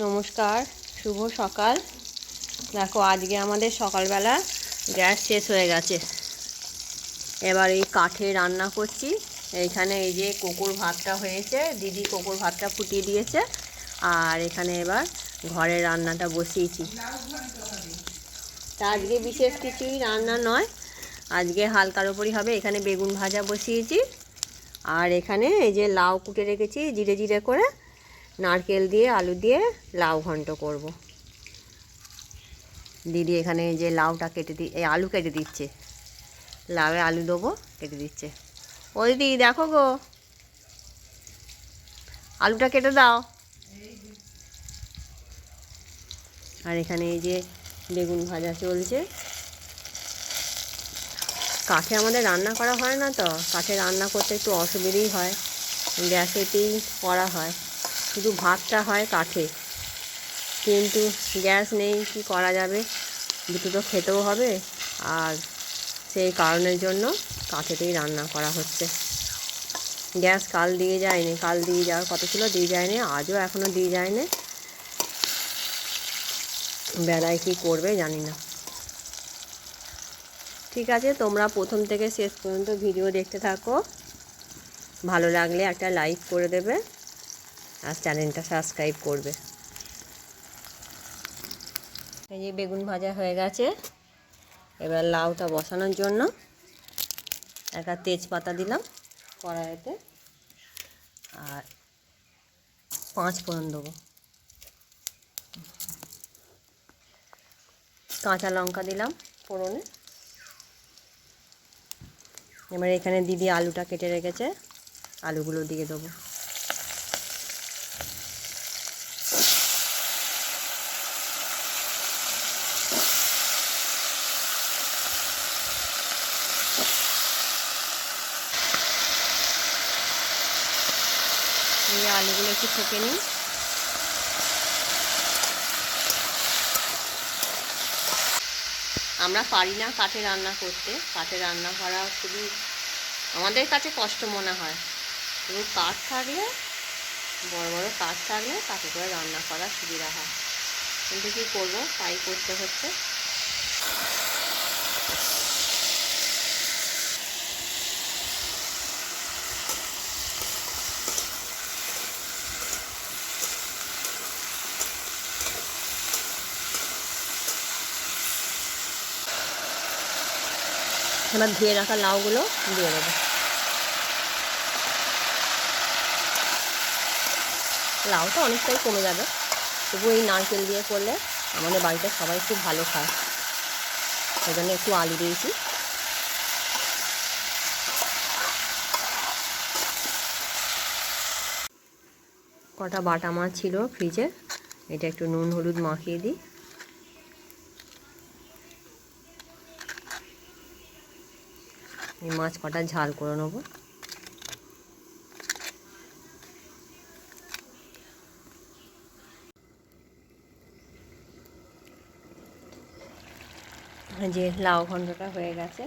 নমস্কার, শুভ সকাল। দেখো আজকে আমাদের সকালবেলা গ্যাস শেষ হয়ে গেছে। এবার এই কাঠে রান্না করছি। এইখানে এই যে কোকোর ভাতটা হয়েছে, দিদি কোকোর ভাতটা ফুটিয়ে দিয়েছে। আর এখানে এবার ঘরে রান্নাটা বসিয়েছি। তা আজকে বিশেষ কিছুই রান্না নয়, আজকে হালকার ওপরই হবে। এখানে বেগুন ভাজা বসিয়েছি, আর এখানে এই যে লাউ কুটে রেখেছি জিরে জিরে করে, নারকেল দিয়ে আলু দিয়ে লাউ ঘন্ট করব। দিদি এখানে যে লাউটা এই আলু কেটে দিচ্ছে, লাউয়ে আলু দেবো, কেটে দিচ্ছে। ও দিদি দেখো গো, আলুটা কেটে দাও। আর এখানে এই যে বেগুন ভাজা চলছে। কাঠে আমাদের রান্না করা হয় না, তো কাঠে রান্না করতে একটু অসুবিধেই হয়, গ্যাসেতেই করা হয়। শুধু ভাতটা হয় কাঠে, কিন্তু গ্যাস নেই, কি করা যাবে, দুটো তো খেতেও হবে। আর সেই কারণের জন্য কাঠেতেই রান্না করা হচ্ছে। গ্যাস কাল দিয়ে যায়নি, কাল দিয়ে যাওয়ার কথা ছিল, দিয়ে যায়নি, আজও এখনও দিয়ে যায়নি। বেলায় কী করবে জানি না। ঠিক আছে, তোমরা প্রথম থেকে শেষ পর্যন্ত ভিডিও দেখতে থাকো। ভালো লাগলে একটা লাইক করে দেবে আর চ্যানেলটা সাবস্ক্রাইব করবে। এই যে বেগুন ভাজা হয়ে গেছে। এবার লাউটা বসানোর জন্য একটা তেজপাতা দিলাম কড়াইতে, আর 5 ফোড়ন দেবো, কাঁচা লঙ্কা দিলাম ফোড়নে। এবার এখানে দিদি আলুটা কেটে রেখেছে, আলুগুলো দিয়ে দেবো। এই আলুগুলো একটু ছেঁকে নিই। আমরা পারি না কাঠে রান্না করতে, কাঠে রান্না করা খুবই আমাদের কাছে কষ্ট মনে হয়। শুধু কাঠ থাকলে, বড় বড় কাঠ থাকলে তাতে করে রান্না করার সুবিধা হয়, কিন্তু কী করবো, তাই করতে হচ্ছে। এবার ধুয়ে রাখা লাউগুলো দিয়ে দেবো। লাউটা অনেকটাই কমে যাবে, তবু এই নারকেল দিয়ে করলে আমাদের বাড়িতে সবাই খুব ভালো খায়, সেই জন্য একটু আলু দিয়েছি। কটা বাটা মাছ ছিল ফ্রিজে, এটা একটু নুন হলুদ মাখিয়ে দিই। এই মাছ কটা ঝাল করে নেবো। যে লাউ ঘন্টটা হয়ে গেছে।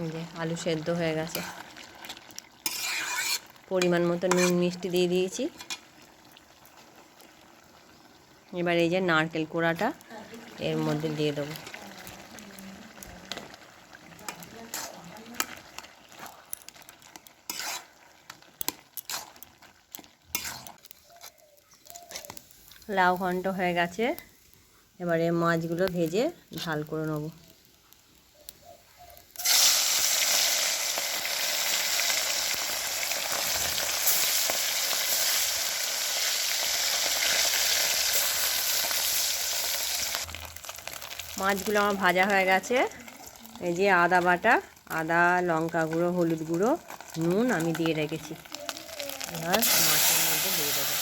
এই যে আলু সেদ্ধ হয়ে গেছে, পরিমাণ মতো নুন মিষ্টি দিয়ে দিয়েছি। এবার এই যে নারকেল কোড়াটা এর মধ্যে দিয়ে দেবো। লাউ ঘন্ট হয়ে গেছে, এবারে মাছগুলো ভেজে ঝাল করে নেব। মাছগুলো আমার ভাজা হয়ে গেছে। এই যে আদা বাটা, আদা লঙ্কা গুঁড়ো হলুদ গুঁড়ো নুন আমি দিয়ে রেখেছি, এবার মাছের মধ্যে দিয়ে দেবো।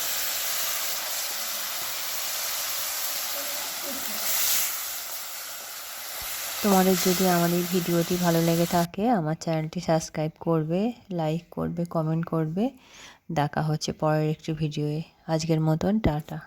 তোমাদের যদি আমার এই ভিডিওটি ভালো লেগে থাকে, আমার চ্যানেলটি সাবস্ক্রাইব করবে, লাইক করবে, কমেন্ট করবে। দেখা হচ্ছে পরের একটি ভিডিওয়ে। আজকের মতন টাটা।